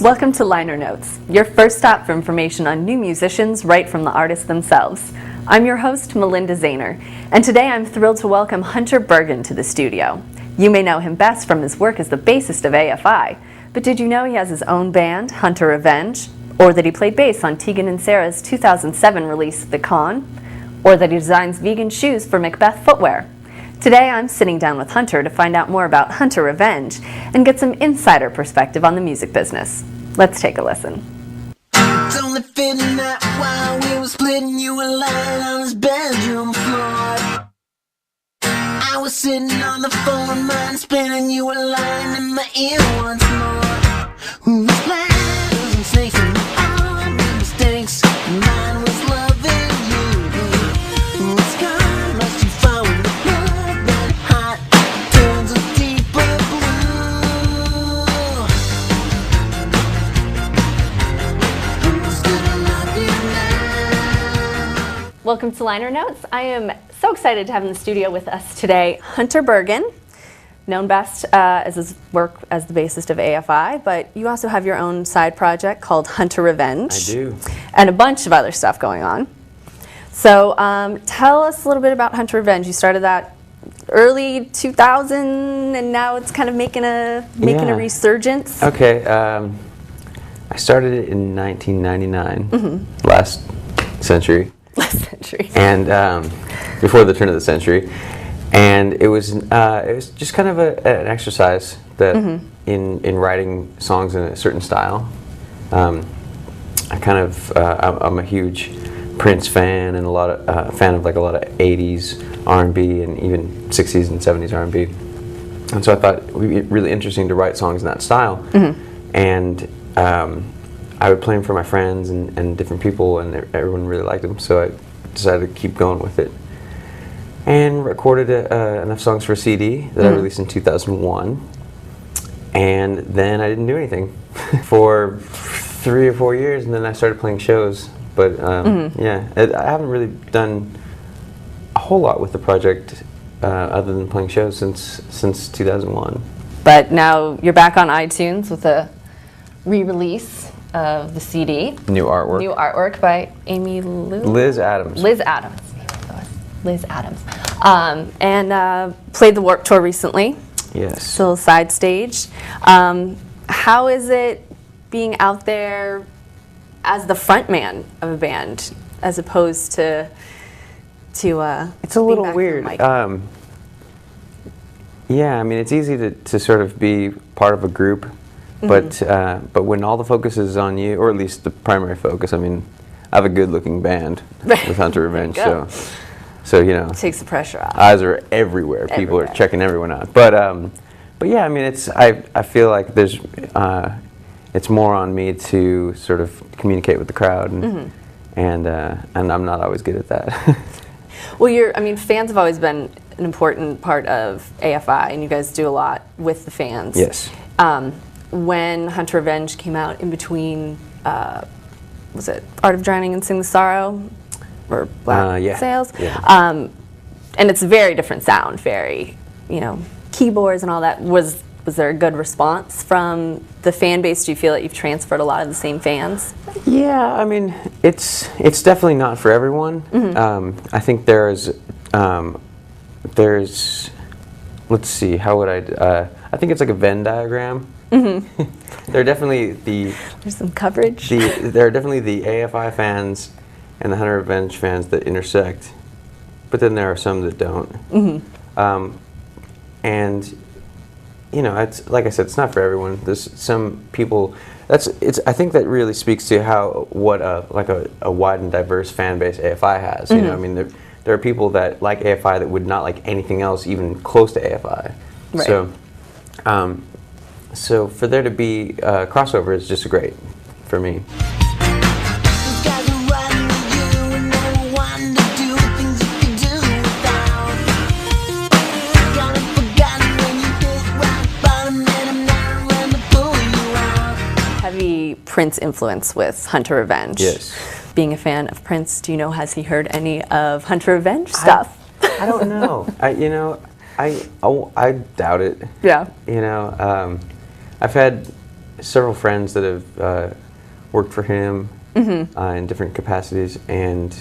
Welcome to Liner Notes, your first stop for information on new musicians right from the artists themselves. I'm your host, Melinda Zahner, and today I'm thrilled to welcome Hunter Burgan to the studio. You may know him best from his work as the bassist of AFI, but did you know he has his own band, Hunter Revenge? Or that he played bass on Tegan and Sarah's 2007 release, The Con? Or that he designs vegan shoes for Macbeth Footwear? Today I'm sitting down with Hunter to find out more about Hunter Revenge and get some insider perspective on the music business. Let's take a listen. It's only fitting that while we were splitting, you were lying on his bedroom floor. I was sitting on the phone, mine spinning, you were lying in my ear once more. Whose plans and snakes and all the mistakes, mine was loving you. Whose scar must you fall in the blood that hot turns a deeper blue. Who's gonna love you now? Welcome to Liner Notes. I am so excited to have in the studio with us today Hunter Burgan, known best as his work as the bassist of AFI, but you also have your own side project called Hunter Revenge. I do. And a bunch of other stuff going on. So tell us a little bit about Hunter Revenge. You started that early 2000, and now it's kind of making a resurgence. Okay, I started it in 1999, last century. Last century. And before the turn of the century. And it was just kind of an exercise that in writing songs in a certain style. I'm a huge Prince fan and a lot of fan of like a lot of 80s R&B and even 60s and 70s R&B. And so I thought it would be really interesting to write songs in that style. And I would play them for my friends and different people, and everyone really liked them. So I decided to keep going with it. And recorded enough songs for a CD that I released in 2001. And then I didn't do anything for 3 or 4 years, and then I started playing shows. But yeah, I haven't really done a whole lot with the project other than playing shows since 2001. But now you're back on iTunes with a re-release of the CD. New artwork. New artwork by Amy Liz Adams. Liz Adams. And played the Warped Tour recently. Yes. Still side stage. How is it being out there as the frontman of a band as opposed to it's a little weird. Yeah, I mean, it's easy to sort of be part of a group, but when all the focus is on you, or at least the primary focus, I mean, I have a good-looking band with Hunter Revenge, so you know, it takes the pressure off. Eyes are everywhere. People are checking everyone out. But yeah, I mean, I feel like there's it's more on me to sort of communicate with the crowd, and I'm not always good at that. Well, fans have always been an important part of AFI, and you guys do a lot with the fans. Yes. When Hunter Revenge came out in between, was it Art of Drowning and Sing the Sorrow? Or Black Sails. Yeah. And it's a very different sound, very, keyboards and all that. Was there a good response from the fan base? Do you feel that you've transferred a lot of the same fans? Yeah, I mean, it's definitely not for everyone. I think there's, let's see, how would I think it's like a Venn diagram. There are definitely there's some coverage. There are definitely the AFI fans and the Hunter Revenge fans that intersect, but then there are some that don't. And it's like I said, it's not for everyone. There's some people. I think that really speaks to what a wide and diverse fan base AFI has. I mean, there are people that like AFI that would not like anything else even close to AFI. Right. So for there to be crossover is just great for me. Heavy Prince influence with Hunter Revenge. Yes. Being a fan of Prince, do you know, has he heard any of Hunter Revenge stuff? I don't know. I doubt it. Yeah. I've had several friends that have worked for him in different capacities, and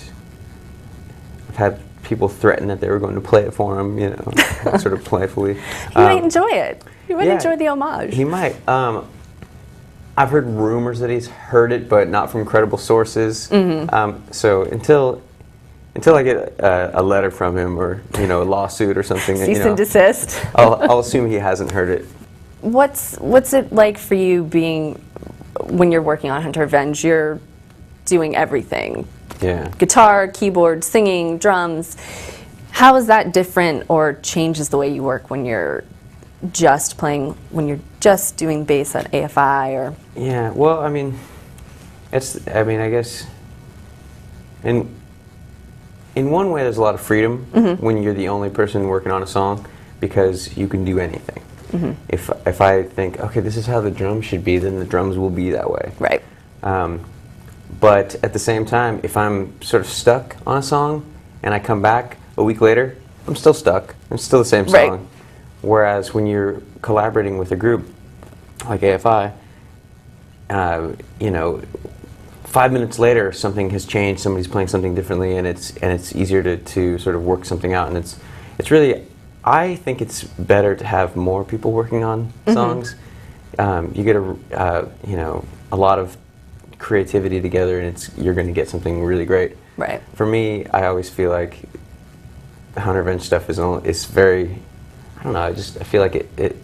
I've had people threaten that they were going to play it for him, you know, sort of playfully. He might enjoy it. He might enjoy the homage. He might. I've heard rumors that he's heard it, but not from credible sources. So until I get a letter from him, or a lawsuit or something, Cease and desist. I'll assume he hasn't heard it. What's it like for you when you're working on Hunter Revenge? You're doing everything. Yeah. Guitar, keyboard, singing, drums. How is that different, or changes the way you work when you're just playing, when you're just doing bass at AFI? Or yeah, well, I mean, I guess in one way there's a lot of freedom when you're the only person working on a song, because you can do anything. If I think, okay, this is how the drums should be, then the drums will be that way. Right. But at the same time, if I'm sort of stuck on a song and I come back a week later, I'm still stuck. It's still the same song. Right. Whereas when you're collaborating with a group like AFI, 5 minutes later something has changed, somebody's playing something differently, and it's easier to sort of work something out. And it's really, I think it's better to have more people working on songs. You get a lot of creativity together, and you're going to get something really great. Right. For me, I always feel like the Hunter Revenge stuff is very, I don't know, I feel like it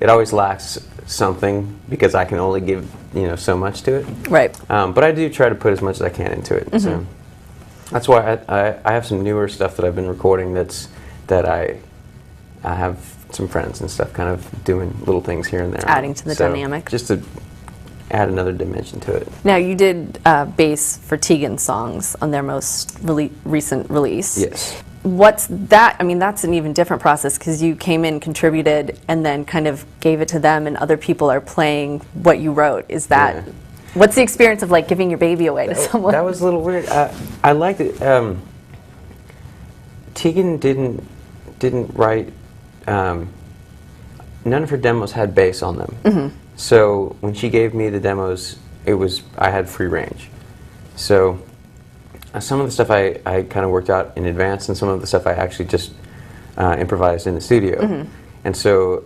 always lacks something, because I can only give so much to it. Right. But I do try to put as much as I can into it. So that's why I have some newer stuff that I've been recording that I have some friends and stuff kind of doing little things here and there. Adding to the dynamic. Just to add another dimension to it. Now, you did bass for Tegan's songs on their most recent release. Yes. What's that? I mean, that's an even different process, because you came in, contributed, and then kind of gave it to them, and other people are playing what you wrote. Is that, what's the experience of like giving your baby away to someone? That was a little weird. I liked it. Tegan didn't write, none of her demos had bass on them. So when she gave me the demos, I had free range. So some of the stuff I kind of worked out in advance, and some of the stuff I actually just improvised in the studio. And so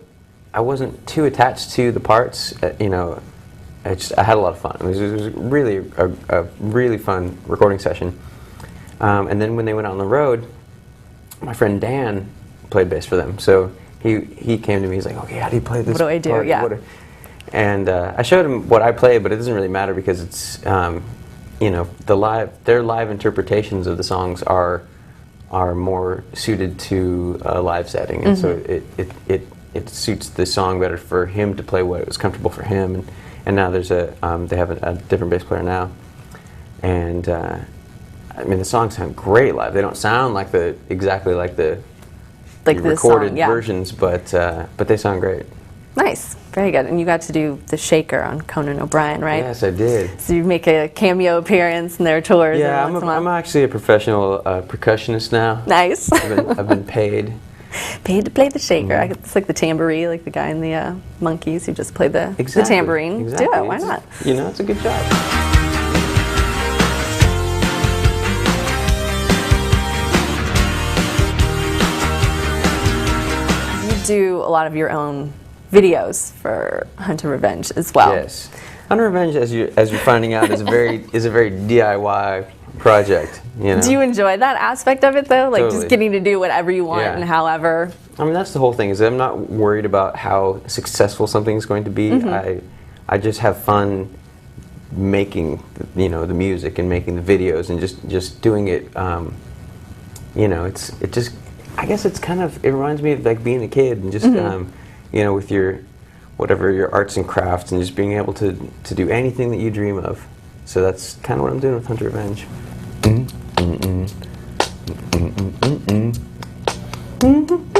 I wasn't too attached to the parts. I had a lot of fun. It was really a really fun recording session. And then when they went out on the road, my friend Dan played bass for them. So he came to me. He's like, "Okay, how do you play this? What do I do?" Part? Yeah. And I showed him what I played, but it doesn't really matter, because it's their live interpretations of the songs are more suited to a live setting, and so it suits the song better for him to play what was comfortable for him. And now there's they have a different bass player now, and I mean, the songs sound great live. They don't sound like exactly like the recorded versions, but they sound great. Nice, very good. And you got to do the Shaker on Conan O'Brien, right? Yes, I did. So you make a cameo appearance in their tours. Yeah, I'm actually a professional percussionist now. Nice. I've been paid. Paid to play the Shaker. It's like the tambourine, like the guy in the Monkeys who just played the tambourine. Exactly. Do it, why not? It's a good job. You do a lot of your own videos for Hunter Revenge as well. Yes, Hunter Revenge, as you're finding out, is a very DIY project. Do you enjoy that aspect of it though? Like Totally. just getting to do whatever you want and however. I mean, that's the whole thing. Is I'm not worried about how successful something's going to be. I just have fun making the music and making the videos and just doing it. I guess it's kind of, it reminds me of like being a kid and just with your arts and crafts, and just being able to do anything that you dream of. So that's kind of what I'm doing with Hunter Revenge. Mm-hmm.